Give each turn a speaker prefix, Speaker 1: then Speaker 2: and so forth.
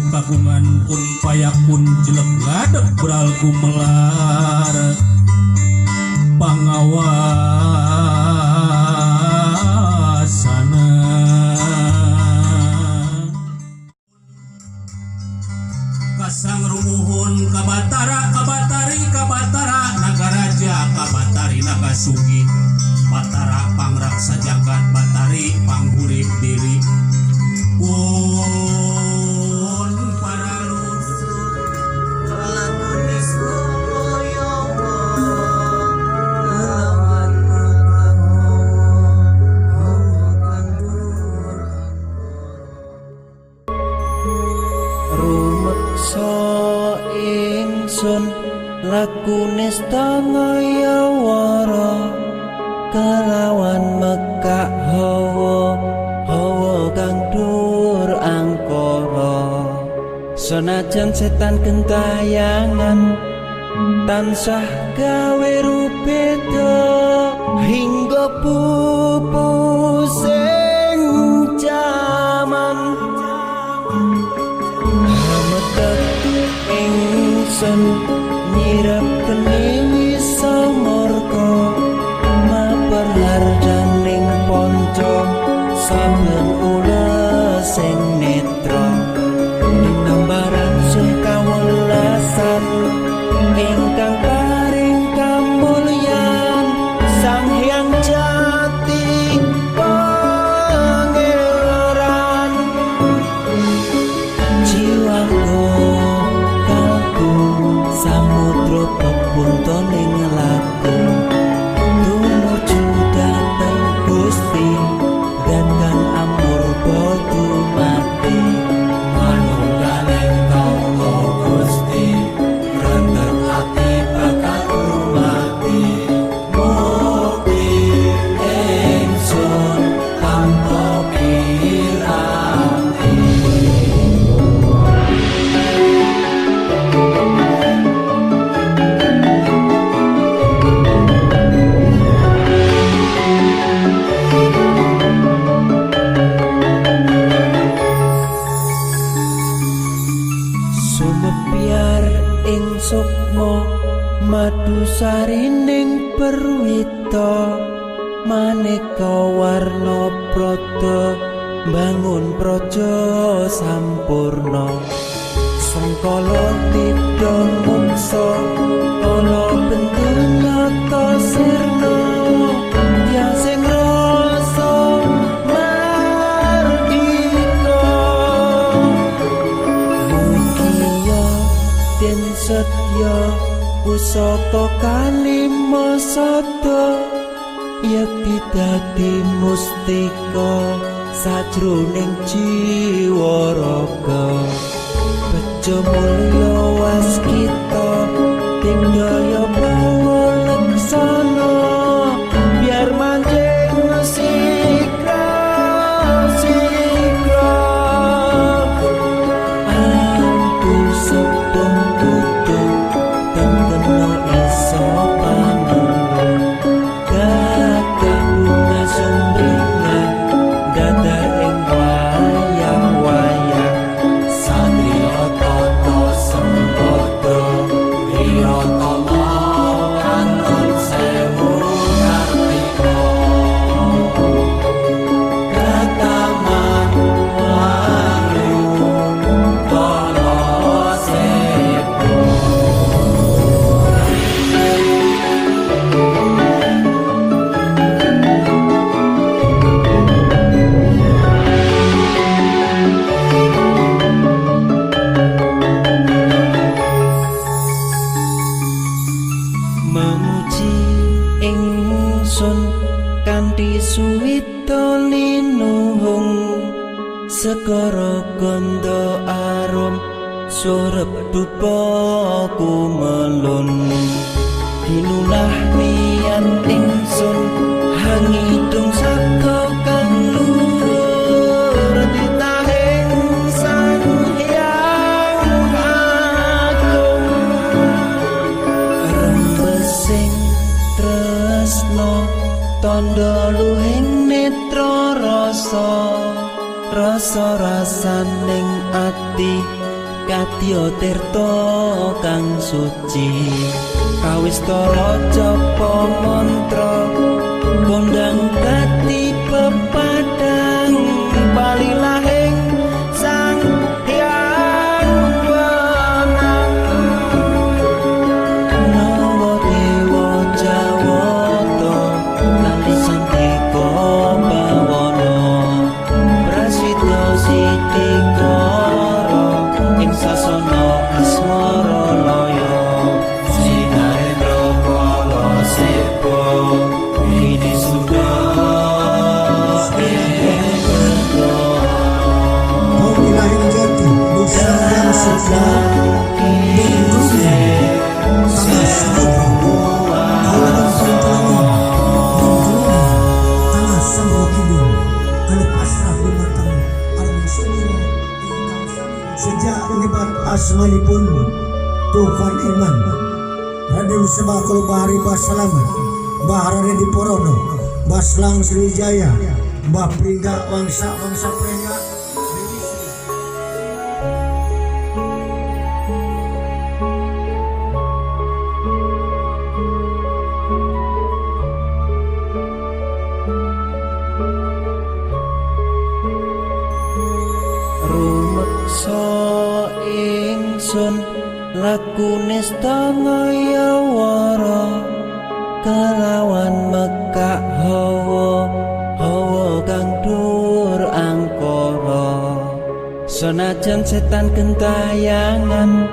Speaker 1: Kagungan pun payakun jelek ngadeg beral gumelar pangawasana kasang rumuhun kabatara kabatari kabatara nagaraja kabatari nagasugi batara pangraksa jagat batari panghurip diri
Speaker 2: lakune stangaya wara kelawan mekak hawa kang dur angkara senajan setan gentayangan tansah gawe rupeda hingga pupusing jaman hametet ingsun nyirap kening samorko maperharjaning ponco saben ula sing netra dinambaran sing kawelasan ingkang paring kamulyan sang hyang jati pangeran jiwaku samudra pepuntaning laku tumuju dhateng Gusti dan amur bodu mati manunggaling tangga Gusti rentet ati bakal rumati mukti ingsun tanpa piranti. Sumebyar ing sukma madu sarining perwita maneka warna prada bangun praja sampurna sangkala tidha mungsa kala benduna ta sirna yang sing rasa mardika mugia den setya pusaka kalima sada yakti dadi mustika sajroning jiwa raga bejo mulya waskita tingdaya pawalaksana biar manjing sikra sikra aku sepung tutup tengkena iso panenung gagah bunga sumbringan dadar ing wayang Segara gondo arum surep dupa kumelun dinunah niat ingsun hangidung saka kang luhur ditahing sang hyang agung rembesing tresno tondo luhing netra rasa rasaning ati kadya tirta kang suci kawistara japa mantra kondang kati pepadang balilahing sang hyang wenang nawa dewa jawata kanthi santika bawana prasida sitikara ing sasana asmara laya sinarendra kala sepo widi suda
Speaker 3: Ilahi jati dosa yang sudah sejak menyebat asmanipun Tuhan iman Raden Sebah Kolobari Basalaman Baharane di Porono Baslang Sriwijaya Mbah Pringga bangsa Pringga
Speaker 2: rumeksa ingsun lakune stangaya wara kelawan mekak hawa kang dur angkara senajan setan gentayangan